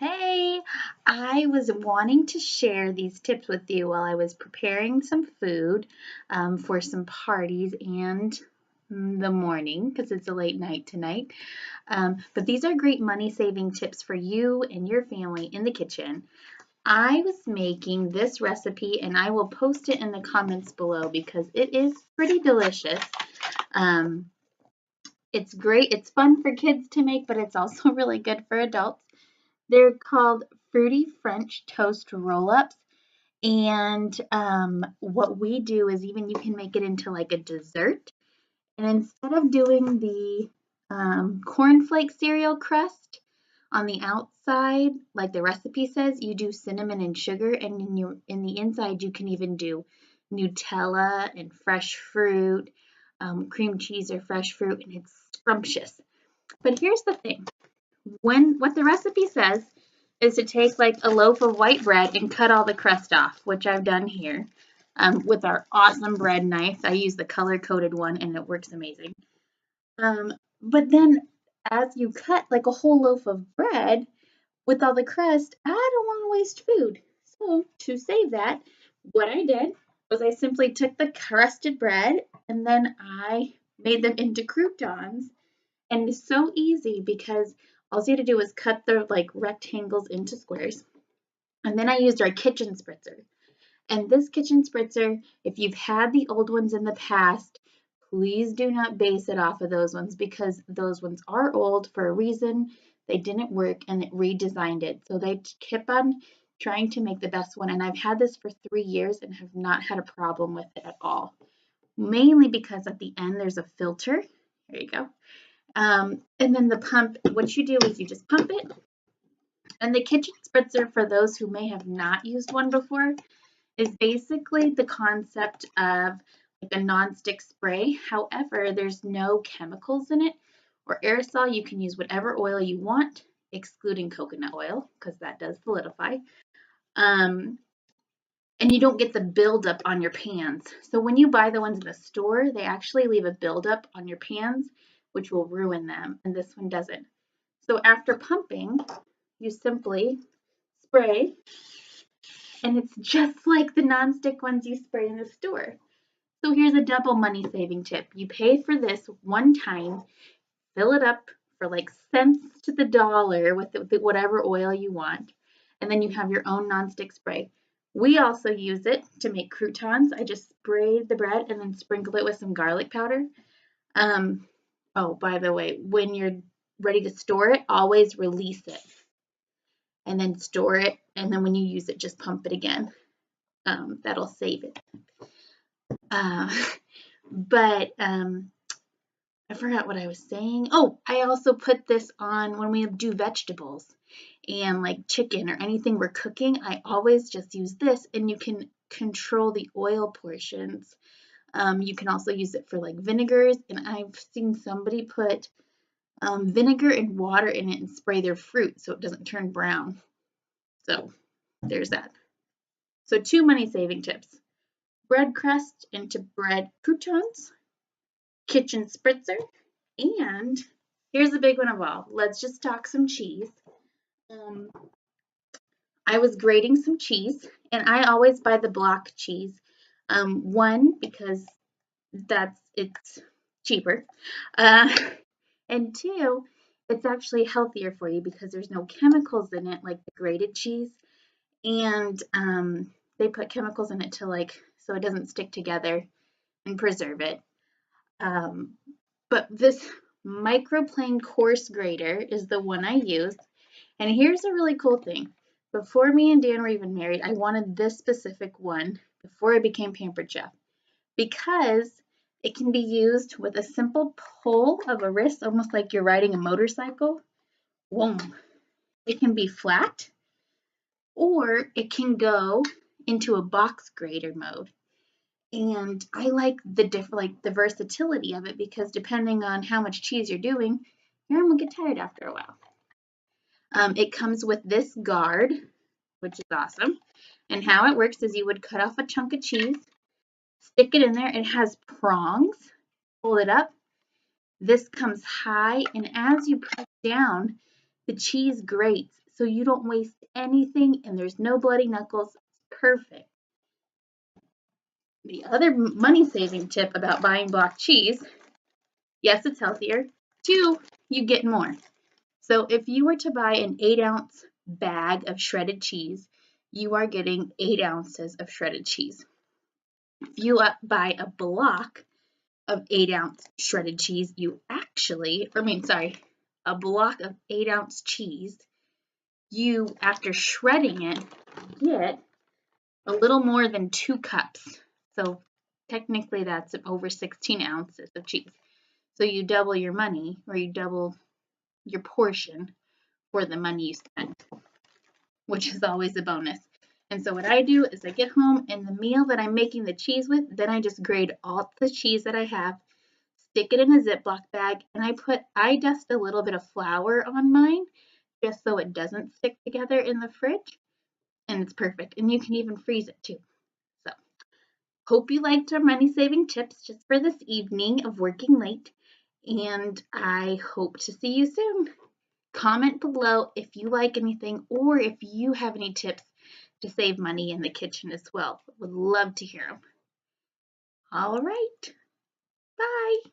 Hey, I was wanting to share these tips with you while I was preparing some food for some parties and the morning because it's a late night tonight. But these are great money saving tips for you and your family in the kitchen. I was making this recipe and I will post it in the comments below because it is pretty delicious. Um, it's great. It's fun for kids to make, but it's also really good for adults. They're called Fruity French Toast Roll-Ups. And what we do is even you can make it into like a dessert. And instead of doing the cornflake cereal crust on the outside, like the recipe says, you do cinnamon and sugar. And in the inside, you can even do Nutella and fresh fruit, cream cheese or fresh fruit, and it's scrumptious. But here's the thing. What the recipe says is to take like a loaf of white bread and cut all the crust off, which I've done here with our awesome bread knife. I use the color-coded one and it works amazing. But then as you cut like a whole loaf of bread with all the crust, I don't want to waste food. So to save that, what I did was I simply took the crusted bread and then I made them into croutons. And it's so easy because all you had to do was cut the like rectangles into squares. And then I used our kitchen spritzer. And this kitchen spritzer, if you've had the old ones in the past, please do not base it off of those ones because those ones are old for a reason. They didn't work and it redesigned it. So they kept on trying to make the best one. And I've had this for 3 years and have not had a problem with it at all. Mainly because at the end there's a filter. There you go. And then the pump, what you do is you just pump it. And the kitchen spritzer, for those who may have not used one before, is basically the concept of like a nonstick spray. However, there's no chemicals in it or aerosol. You can use whatever oil you want, excluding coconut oil, because that does solidify. And you don't get the buildup on your pans. So when you buy the ones in the store, they actually leave a buildup on your pans, which will ruin them, and this one doesn't. So after pumping, you simply spray, and it's just like the nonstick ones you spray in the store. So here's a double money saving tip. You pay for this one time, fill it up for like cents to the dollar with whatever oil you want, and then you have your own nonstick spray. We also use it to make croutons. I just spray the bread and then sprinkle it with some garlic powder. Oh, by the way, when you're ready to store it, always release it and then store it. And then when you use it, just pump it again. That'll save it. Uh, but I forgot what I was saying. Oh, I also put this on when we do vegetables and like chicken or anything we're cooking. I always just use this, and you can control the oil portions. You can also use it for like vinegars, and I've seen somebody put vinegar and water in it and spray their fruit so it doesn't turn brown. So there's that. So 2 money saving tips. Bread crust into bread croutons, kitchen spritzer, and here's the big one of all. Let's just talk some cheese. I was grating some cheese, and I always buy the block cheese. One, because it's cheaper, and two, it's actually healthier for you because there's no chemicals in it like the grated cheese, and they put chemicals in it to like so it doesn't stick together and preserve it. But this microplane coarse grater is the one I use. And here's a really cool thing. Before me and Dan were even married, I wanted this specific one before I became Pampered Chef because it can be used with a simple pull of a wrist, almost like you're riding a motorcycle. Boom. It can be flat or it can go into a box grater mode. And I like the versatility of it because depending on how much cheese you're doing, your arm will get tired after a while. It comes with this guard, which is awesome. And how it works is you would cut off a chunk of cheese, stick it in there. It has prongs. Pull it up. This comes high, and as you press down, the cheese grates. so you don't waste anything and there's no bloody knuckles. Perfect. The other money saving tip about buying block cheese, yes, it's healthier. 2, you get more. So if you were to buy an 8-ounce bag of shredded cheese, you are getting 8 ounces of shredded cheese. If you buy a block of 8-ounce shredded cheese, a block of 8-ounce cheese, you, after shredding it, get a little more than 2 cups. So technically that's over 16 ounces of cheese. So you double your money, or you double your portion for the money you spent, which is always a bonus. And so what I do is I get home, and the meal that I'm making the cheese with, then I just grate all the cheese that I have, stick it in a Ziploc bag, and I dust a little bit of flour on mine just so it doesn't stick together in the fridge, and it's perfect. And you can even freeze it too. So hope you liked our money saving tips just for this evening of working late, and I hope to see you soon. Comment below if you like anything or if you have any tips to save money in the kitchen as well. Would love to hear them. All right. Bye.